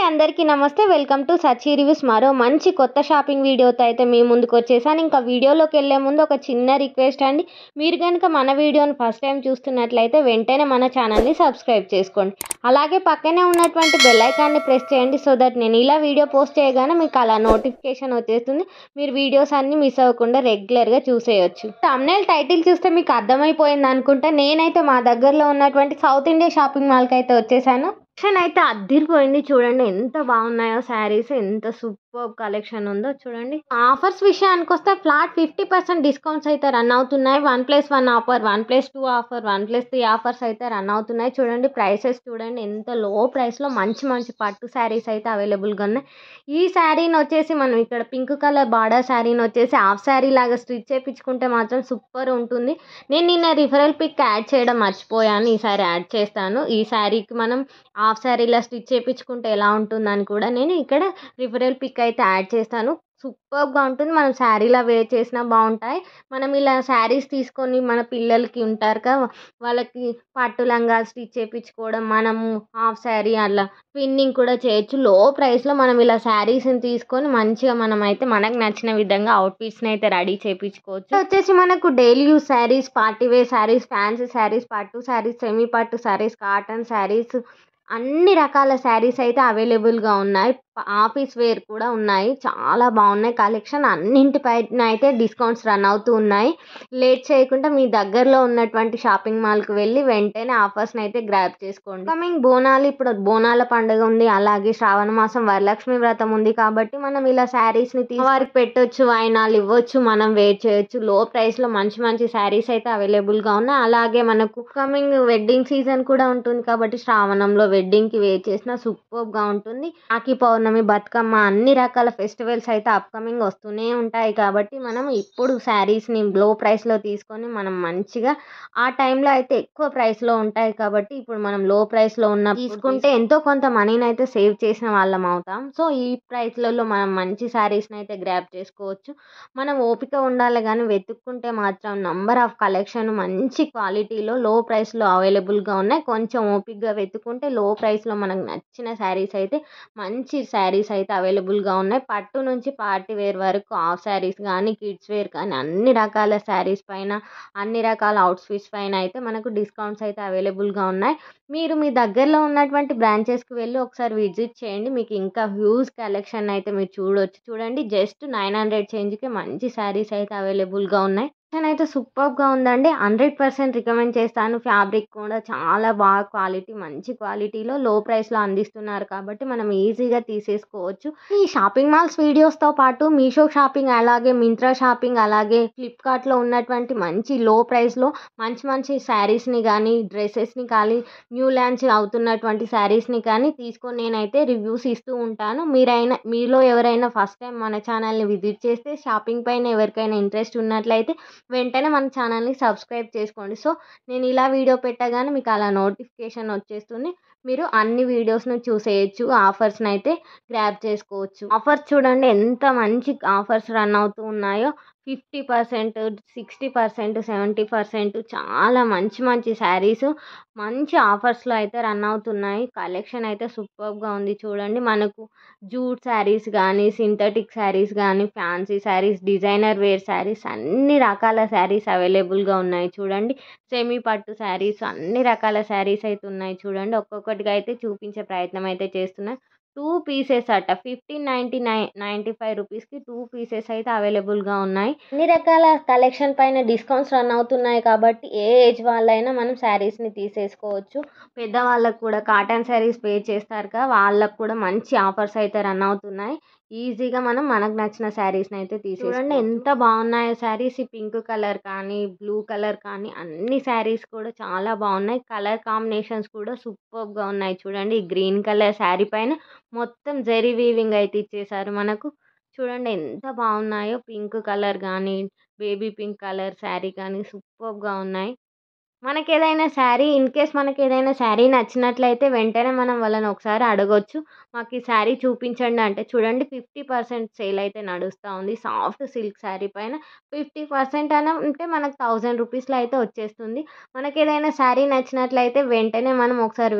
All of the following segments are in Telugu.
అందరికీ నమస్తే. Welcome to Sachi reviews. మరో మంచి కొత్త షాపింగ్ వీడియోతో అయితే మీ ముందుకు వచ్చేసాను. ఇంకా వీడియోలోకి వెళ్ళే ముందు ఒక చిన్న రిక్వెస్ట్ అండి. మీరు కనుక మన వీడియోని ఫస్ట్ టైం చూస్తున్నట్లయితే వెంటనే మన ఛానల్ని సబ్స్క్రైబ్ చేసుకోండి. అలాగే పక్కనే ఉన్నటువంటి బెల్ ఐకాన్ని ప్రెస్ చేయండి. సో దట్ నేను ఇలా వీడియో పోస్ట్ చేయగానే మీకు అలా నోటిఫికేషన్ వచ్చేస్తుంది. మీరు వీడియోస్ అన్ని మిస్ అవ్వకుండా రెగ్యులర్గా చూసేయచ్చు. థంబ్నెయిల్ టైటిల్ చూస్తే మీకు అర్థమైపోయింది అనుకుంటా. నేనైతే మా దగ్గరలో ఉన్నటువంటి సౌత్ ఇండియా షాపింగ్ మాల్కి అయితే వచ్చేసాను. కలెక్షన్ అయితే అద్దిరిపోయింది. చూడండి ఎంత బాగున్నాయో శారీస్, ఎంత సూపర్ కలెక్షన్ ఉందో చూడండి. ఆఫర్స్ విషయానికి వస్తే ఫ్లాట్ 50% డిస్కౌంట్స్ అయితే రన్ అవుతున్నాయి. 1+1 ఆఫర్, 1+2 ఆఫర్, 1+3 ఆఫర్స్ అయితే రన్ అవుతున్నాయి. చూడండి ప్రైసెస్ చూడండి ఎంత లో ప్రైస్లో మంచి మంచి పట్టు శారీస్ అయితే అవైలబుల్గా ఉన్నాయి. ఈ శారీని వచ్చేసి మనం ఇక్కడ పింక్ కలర్ బార్డర్ శారీని వచ్చేసి హాఫ్ శారీ లాగా స్టిచ్ చేయించుకుంటే మాత్రం సూపర్ ఉంటుంది. నేను నిన్న రిఫరల్ పిక్ యాడ్ చేయడం మర్చిపోయాను, ఈసారి యాడ్ చేస్తాను. ఈ శారీకి మనం హాఫ్ శారీలా స్టిచ్ చేయించుకుంటే ఎలా ఉంటుందని కూడా నేను ఇక్కడ రిఫరల్ పిక్ అయితే యాడ్ చేస్తాను. సూపర్గా ఉంటుంది. మనం శారీలా వేర్ చేసినా బాగుంటాయి. మనం ఇలా శారీస్ తీసుకొని మన పిల్లలకి ఉంటారు కదా, వాళ్ళకి పట్టు లంగా స్టిచ్ చేయించుకోవడం, మనము హాఫ్ శారీ అలా ట్విన్నింగ్ కూడా చేయొచ్చు. లో ప్రైస్లో మనం ఇలా శారీస్ని తీసుకొని మంచిగా మనం అయితే మనకు నచ్చిన విధంగా అవుట్ఫిట్స్ని అయితే రెడీ చేయించుకోవచ్చు. వచ్చేసి మనకు daily use sarees, party wear sarees, fancy sarees, పట్టు శారీస్, సెమీ పట్టు శారీస్, కాటన్ శారీస్, అన్ని రకాల శారీస్ అయితే అవైలబుల్గా ఉన్నాయి. ఆఫీస్ వేర్ కూడా ఉన్నాయి. చాలా బాగున్నాయి కలెక్షన్. అన్నింటిపైన అయితే డిస్కౌంట్స్ రన్ అవుతూ ఉన్నాయి. లేట్ చేయకుండా మీ దగ్గరలో ఉన్నటువంటి షాపింగ్ మాల్కి వెళ్ళి వెంటనే ఆఫర్స్ని అయితే గ్రాబ్ చేసుకోండి. కమింగ్ బోనాలు, ఇప్పుడు బోనాల పండుగ ఉంది, అలాగే శ్రావణ మాసం వరలక్ష్మి వ్రతం ఉంది కాబట్టి మనం ఇలా శారీస్ని వారికి పెట్టొచ్చు, వాయినాలు ఇవ్వచ్చు, మనం వేర్ చేయొచ్చు. లో ప్రైస్లో మంచి మంచి శారీస్ అయితే అవైలబుల్గా ఉన్నాయి. అలాగే మనకు కమింగ్ వెడ్డింగ్ సీజన్ కూడా ఉంటుంది కాబట్టి శ్రావణంలో వెడ్డింగ్కి వేర్ చేసిన సూపర్గా ఉంటుంది. రాఖీ పౌర్ణమి, బతుకమ్మ, అన్ని రకాల ఫెస్టివల్స్ అయితే అప్కమింగ్ వస్తూనే ఉంటాయి కాబట్టి మనం ఇప్పుడు శారీస్ని లో ప్రైస్లో తీసుకొని మనం మంచిగా ఆ టైంలో అయితే ఎక్కువ ప్రైస్లో ఉంటాయి కాబట్టి ఇప్పుడు మనం లో ప్రైస్లో ఉన్న తీసుకుంటే ఎంతో కొంత మనీని అయితే సేవ్ చేసిన వాళ్ళం అవుతాం. సో ఈ ప్రైస్లలో మనం మంచి శారీస్ని అయితే గ్రాబ్ చేసుకోవచ్చు. మనం ఓపిక ఉండాలి కానీ వెతుక్కుంటే మాత్రం నంబర్ ఆఫ్ కలెక్షన్ మంచి క్వాలిటీలో లో ప్రైస్లో అవైలబుల్గా ఉన్నాయి. కొంచెం ఓపికగా వెతుక్కుంటే లో ప్రైస్లో మనకు నచ్చిన శారీస్ అయితే మంచి శారీస్ అయితే అవైలబుల్గా ఉన్నాయి. పట్టు నుంచి పార్టీ వేర్ వరకు హాఫ్ శారీస్ కానీ కిడ్స్ వేర్ కానీ అన్ని రకాల శారీస్ పైన, అన్ని రకాల అవుట్ఫిట్స్ పైన అయితే మనకు డిస్కౌంట్స్ అయితే అవైలబుల్గా ఉన్నాయి. మీరు మీ దగ్గరలో ఉన్నటువంటి బ్రాంచెస్కి వెళ్ళి ఒకసారి విజిట్ చేయండి. మీకు ఇంకా హ్యూజ్ కలెక్షన్ అయితే మీరు చూడొచ్చు. చూడండి జస్ట్ 900 చేంజ్కి మంచి శారీస్ అయితే అవైలబుల్గా ఉన్నాయి. కలెక్షన్ అయితే సూపర్గా ఉందండి. 100% రికమెండ్ చేస్తాను. ఫ్యాబ్రిక్ కూడా చాలా బాగా క్వాలిటీ, మంచి క్వాలిటీలో లో ప్రైస్లో అందిస్తున్నారు కాబట్టి మనం ఈజీగా తీసేసుకోవచ్చు. ఈ షాపింగ్ మాల్స్ వీడియోస్తో పాటు మీషో షాపింగ్, అలాగే మింత్రా షాపింగ్, అలాగే ఫ్లిప్కార్ట్లో ఉన్నటువంటి మంచి లో ప్రైస్లో మంచి మంచి శారీస్ని కానీ, డ్రెస్సెస్ని కానీ, న్యూ లాంచ్ అవుతున్నటువంటి శారీస్ని కానీ తీసుకొని నేనైతే రివ్యూస్ ఇస్తూ ఉంటాను. మీలో ఎవరైనా ఫస్ట్ టైం మన ఛానల్ని విజిట్ చేస్తే షాపింగ్ పైన ఎవరికైనా ఇంట్రెస్ట్ ఉన్నట్లయితే వెంటనే మన ఛానల్ని సబ్స్క్రైబ్ చేసుకోండి. సో నేను ఇలా వీడియో పెట్టగానే మీకు అలా నోటిఫికేషన్ వచ్చేస్తుంది. మీరు అన్ని వీడియోస్ను చూసేయచ్చు. ఆఫర్స్ని అయితే గ్రాబ్ చేసుకోవచ్చు. ఆఫర్స్ చూడండి ఎంత మంచి ఆఫర్స్ రన్ అవుతూ ఉన్నాయో. 50%, 60%, 70%, చాలా మంచి మంచి శారీస్ మంచి ఆఫర్స్లో అయితే రన్ అవుతున్నాయి. కలెక్షన్ అయితే సూపర్గా ఉంది. చూడండి మనకు జూట్ శారీస్ కానీ, సింథటిక్ శారీస్ కానీ, fancy sarees, designer wear sarees, అన్ని రకాల శారీస్ అవైలబుల్గా ఉన్నాయి. చూడండి సెమీ పట్టు శారీస్, అన్ని రకాల శారీస్ అయితే ఉన్నాయి. చూడండి ఒక్కొక్కటిగా అయితే చూపించే ప్రయత్నం అయితే చేస్తున్నాయి. 2 పీసెస్ అట 1599.95 రూపీస్కి 2 పీసెస్ అయితే అవైలబుల్గా ఉన్నాయి. అన్ని రకాల కలెక్షన్ పైన డిస్కౌంట్స్ రన్ అవుతున్నాయి కాబట్టి ఏ ఏజ్ వాళ్ళైనా మనం శారీస్ని తీసేసుకోవచ్చు. పెద్దవాళ్ళకు కూడా కాటన్ శారీస్ పే చేస్తారు కదా, వాళ్ళకు కూడా మంచి ఆఫర్స్ అయితే రన్ అవుతున్నాయి. ఈజీగా మనం మనకు నచ్చిన శారీస్ని అయితే చూడండి ఎంత బాగున్నాయో శారీస్. ఈ పింక్ కలర్ కానీ, బ్లూ కలర్ కానీ అన్ని శారీస్ కూడా చాలా బాగున్నాయి. కలర్ కాంబినేషన్స్ కూడా సూపర్గా ఉన్నాయి. చూడండి ఈ గ్రీన్ కలర్ శారీ పైన మొత్తం జరీ వీవింగ్ అయితే ఇచ్చేసారు మనకు. చూడండి ఎంత బాగున్నాయో. పింక్ కలర్ కానీ, బేబీ పింక్ కలర్ శారీ కానీ సూపర్గా ఉన్నాయి. మనకేదైనా శారీ ఇన్‌కేస్ మనకేదైనా శారీ నచ్చినట్లయితే వెంటనే మనం వాళ్ళని ఒకసారి అడగొచ్చు. మాకు ఈ శారీ చూపించండి అంటే చూడండి 50% సేల్ అయితే నడుస్తా ఉంది. సాఫ్ట్ సిల్క్ శారీ పైన 50% అంటే మనకు 1000 రూపీస్‌లో అయితే వచ్చేస్తుంది. మనకేదైనా శారీ నచ్చినట్లయితే వెంటనే మనం ఒకసారి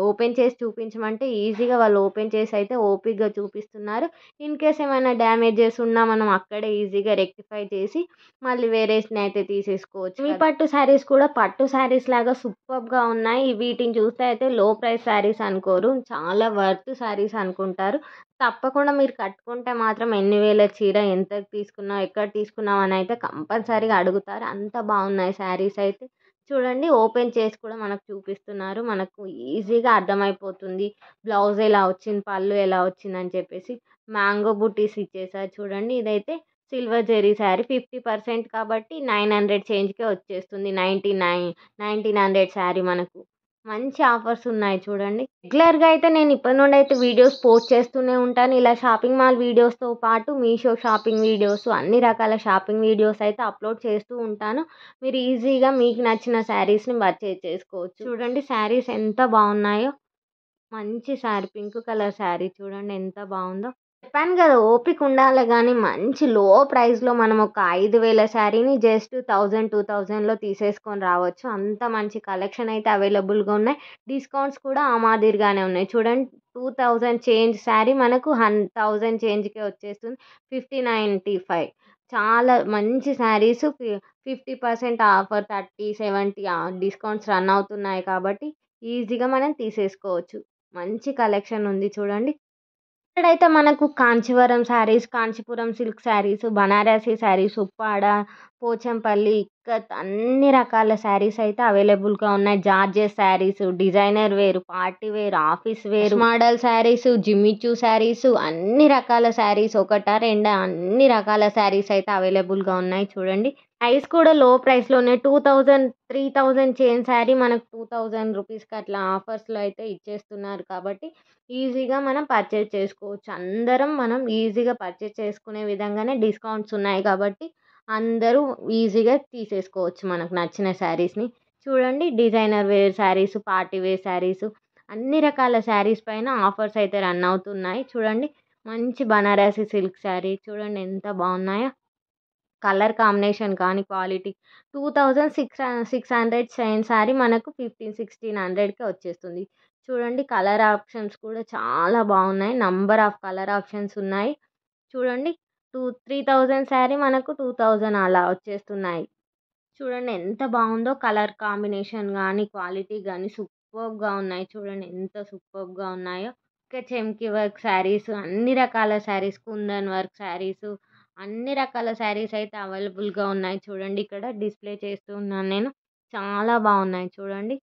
ఓపెన్ చేసి చూపించమంటే ఈజీగా వాళ్ళు ఓపెన్ చేసి అయితే ఓపికగా చూపిస్తున్నారు. ఇన్‌కేస్ ఏమైనా డ్యామేజెస్ ఉన్నా మనం అక్కడే ఈజీగా రెక్టిఫై చేసి మళ్ళీ వేరేసినయితే తీసేసుకోవచ్చు. మీ పట్టు శారీస్ కూడా పట్టు శారీస్ లాగా సూపర్బ్‌గా ఉన్నాయి. వీటిని చూస్తే అయితే లో ప్రైస్ శారీస్ అనుకోరు. చాలా వర్త్ శారీస్ అనుకుంటారు. తప్పకుండా మీరు కట్టుకుంటే మాత్రం ఎన్ని వేల చీర ఎంతకు తీసుకున్నావు, ఎక్కడ తీసుకున్నావు అని అయితే కంపల్సరీగా అడుగుతారు. అంత బాగున్నాయి శారీస్ అయితే. చూడండి ఓపెన్ చేసి కూడా మనకు చూపిస్తున్నారు. మనకు ఈజీగా అర్థమైపోతుంది. బ్లౌజ్ ఎలా వచ్చింది, పళ్ళు ఎలా వచ్చిందని చెప్పేసి. మ్యాంగో బుట్టీస్ ఇచ్చేసారు చూడండి. ఇదైతే సిల్వర్ జెరీ శారీ 50% కాబట్టి 900 చేంజ్‌కే వచ్చేస్తుంది. 1900 శారీ మనకు. మంచి ఆఫర్స్ ఉన్నాయి చూడండి. రెగ్యులర్‌గా అయితే నేను ఇప్పటి నుండి అయితే వీడియోస్ పోస్ట్ చేస్తూనే ఉంటాను. ఇలా షాపింగ్ మాల్ వీడియోస్‌తో పాటు మీషో షాపింగ్ వీడియోస్, అన్ని రకాల షాపింగ్ వీడియోస్ అయితే అప్లోడ్ చేస్తూ ఉంటాను. మీరు ఈజీగా మీకు నచ్చిన శారీస్‌ని పర్చేజ్ చేసుకోవచ్చు. చూడండి శారీస్ ఎంత బాగున్నాయో. మంచి శారీ పింక్ కలర్ శారీ చూడండి ఎంత బాగుందో. చెప్పాను కదా ఓపిక ఉండాలి గానీ మంచి లో ప్రైస్‌లో మనం ఒక 5000 శారీని జస్ట్ 1000, 2000లో తీసేసుకొని రావచ్చు. అంత మంచి కలెక్షన్ అయితే అవైలబుల్‌గా ఉన్నాయి. డిస్కౌంట్స్ కూడా ఆ మాదిరిగానే ఉన్నాయి. చూడండి 2000 చేంజ్ శారీ మనకు 1000 చేంజ్‌కే వచ్చేస్తుంది. 5095 చాలా మంచి శారీస్ 50% ఆఫర్ 30, 70 డిస్కౌంట్స్ రన్ అవుతున్నాయి కాబట్టి ఈజీగా మనం తీసేసుకోవచ్చు. మంచి కలెక్షన్ ఉంది చూడండి. ఇక్కడైతే మనకు కాంచీవరం శారీస్, కాంచీపురం సిల్క్ శారీస్, బనారసి శారీస్, ఉప్పాడ, పోచంపల్లి, ఇక్కత్ అన్ని రకాల శారీస్ అయితే అవైలబుల్‌గా ఉన్నాయి. Georgette sarees, designer wear, party wear, office wear, model sarees, Jimmy Choo sarees అన్ని రకాల శారీస్ ఒకటా రెండా అన్ని రకాల శారీస్ అయితే అవైలబుల్‌గా ఉన్నాయి చూడండి. ప్రైస్ కూడా లో ప్రైస్‌లోనే 2000, 3000 చేంజ్ శారీ మనకు 2000 రూపీస్‌కి అట్లా ఆఫర్స్‌లో అయితే ఇచ్చేస్తున్నారు కాబట్టి ఈజీగా మనం పర్చేజ్ చేసుకోవచ్చు. అందరం మనం ఈజీగా పర్చేజ్ చేసుకునే విధంగానే డిస్కౌంట్స్ ఉన్నాయి కాబట్టి అందరూ ఈజీగా తీసేసుకోవచ్చు మనకు నచ్చిన శారీస్‌ని. చూడండి designer wear sarees, party wear sarees అన్ని రకాల శారీస్ పైన ఆఫర్స్ అయితే రన్ అవుతున్నాయి. చూడండి మంచి బనారసి సిల్క్ శారీ చూడండి ఎంత బాగున్నాయో. కలర్ కాంబినేషన్ కానీ క్వాలిటీ 2600 చైన్ శారీ మనకు 1600కే వచ్చేస్తుంది. చూడండి కలర్ ఆప్షన్స్ కూడా చాలా బాగున్నాయి. నంబర్ ఆఫ్ కలర్ ఆప్షన్స్ ఉన్నాయి. చూడండి 3000 శారీ మనకు 2000 అలా వచ్చేస్తున్నాయి. చూడండి ఎంత బాగుందో కలర్ కాంబినేషన్ కానీ క్వాలిటీ కానీ సూపర్బ్‌గా ఉన్నాయి. చూడండి ఎంత సూపర్బ్‌గా ఉన్నాయో. ఇంకా చెమ్కీ వర్క్ శారీస్ అన్ని రకాల శారీస్, కుందన్ వర్క్ శారీస్ అన్ని రకాల శారీస్ అయితే అవైలబుల్‌గా ఉన్నాయి. చూడండి ఇక్కడ డిస్‌ప్లే చేస్తూ ఉన్నాను నేను. చాలా బాగున్నాయి చూడండి.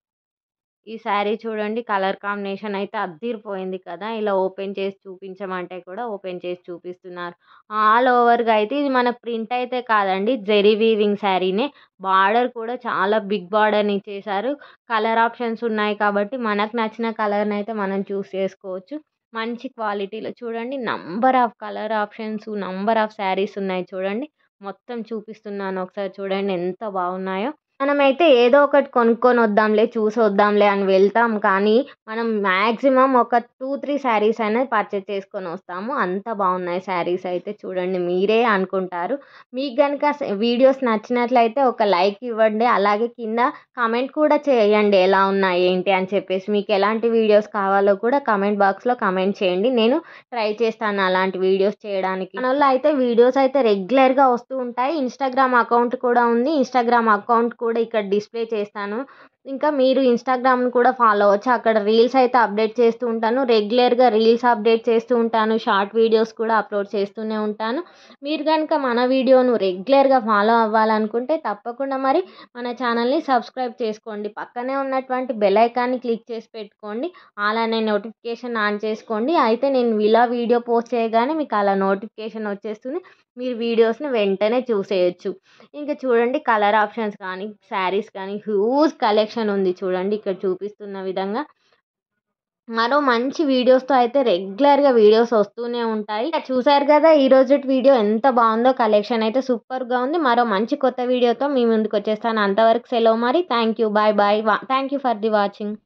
ఈ శారీ చూడండి కలర్ కాంబినేషన్ అయితే అద్దిరిపోయింది కదా! ఇలా ఓపెన్ చేసి చూపించమంటే కూడా ఓపెన్ చేసి చూపిస్తున్నారు. ఆల్ ఓవర్‌గా అయితే ఇది మనకు ప్రింట్ అయితే కాదండి. జెరీ వీవింగ్ శారీనే. బార్డర్ కూడా చాలా బిగ్ బార్డర్‌ని ఇచ్చేశారు. కలర్ ఆప్షన్స్ ఉన్నాయి కాబట్టి మనకు నచ్చిన కలర్‌నైతే మనం చూస్ చేసుకోవచ్చు. మంచి క్వాలిటీలో చూడండి number of colour options, number of saris ఉన్నాయి చూడండి. మొత్తం చూపిస్తున్నాను ఒకసారి చూడండి ఎంత బాగున్నాయో. మనమైతే ఏదో ఒకటి కొనుక్కొని వద్దాంలే, చూసి వద్దాంలే అని వెళ్తాం. కానీ మనం మాక్సిమం ఒక 2, 3 శారీస్ అనేది పర్చేజ్ చేసుకొని వస్తాము. అంత బాగున్నాయి శారీస్ అయితే చూడండి మీరే అనుకుంటారు. మీకు గనుక వీడియోస్ నచ్చినట్లయితే ఒక లైక్ ఇవ్వండి. అలాగే కింద కామెంట్ కూడా చేయండి ఎలా ఉన్నాయి ఏంటి అని చెప్పేసి. మీకు ఎలాంటి వీడియోస్ కావాలో కూడా కామెంట్ బాక్స్‌లో కామెంట్ చేయండి. నేను ట్రై చేస్తాను అలాంటి వీడియోస్ చేయడానికి. మనోళ్ళు అయితే వీడియోస్ అయితే రెగ్యులర్‌గా వస్తూ ఉంటాయి. ఇన్‌స్టాగ్రామ్ అకౌంట్ కూడా ఉంది. ఇన్‌స్టాగ్రామ్ అకౌంట్ కూడా ఇక్కడ డిస్‌ప్లే చేస్తాను. ఇంకా మీరు ఇన్‌స్టాగ్రామ్‌ని కూడా ఫాలో అవ్వచ్చు. అక్కడ రీల్స్ అయితే అప్డేట్ చేస్తూ ఉంటాను. రెగ్యులర్‌గా రీల్స్ అప్డేట్ చేస్తూ ఉంటాను. షార్ట్ వీడియోస్ కూడా అప్లోడ్ చేస్తూనే ఉంటాను. మీరు గనుక మన వీడియోను రెగ్యులర్‌గా ఫాలో అవ్వాలనుకుంటే తప్పకుండా మరి మన ఛానల్‌ని సబ్స్క్రైబ్ చేసుకోండి. పక్కనే ఉన్నటువంటి బెల్ ఐకాన్‌ని క్లిక్ చేసి పెట్టుకోండి. ఆల్ అనే నోటిఫికేషన్ ఆన్ చేసుకోండి. అయితే నేను ఇలా వీడియో పోస్ట్ చేయగానే మీకు అలా నోటిఫికేషన్ వచ్చేస్తుంది. మీరు వీడియోస్‌ని వెంటనే చూసేయొచ్చు. ఇంకా చూడండి కలర్ ఆప్షన్స్ కానీ, శారీస్ కానీ హ్యూజ్ కలెక్షన్ ఉంది చూడండి ఇక్కడ చూపిస్తున్న విధంగా. మరో మంచి వీడియోస్తో అయితే రెగ్యులర్గా వీడియోస్ వస్తూనే ఉంటాయి. చూసారు కదా ఈ రోజు వీడియో ఎంత బాగుందో, కలెక్షన్ అయితే సూపర్గా ఉంది. మరో మంచి కొత్త వీడియోతో మీ ముందుకు వచ్చేస్తాను. అంతవరకు సెలవు మరి. Thank you, bye bye. Thank you for the watching.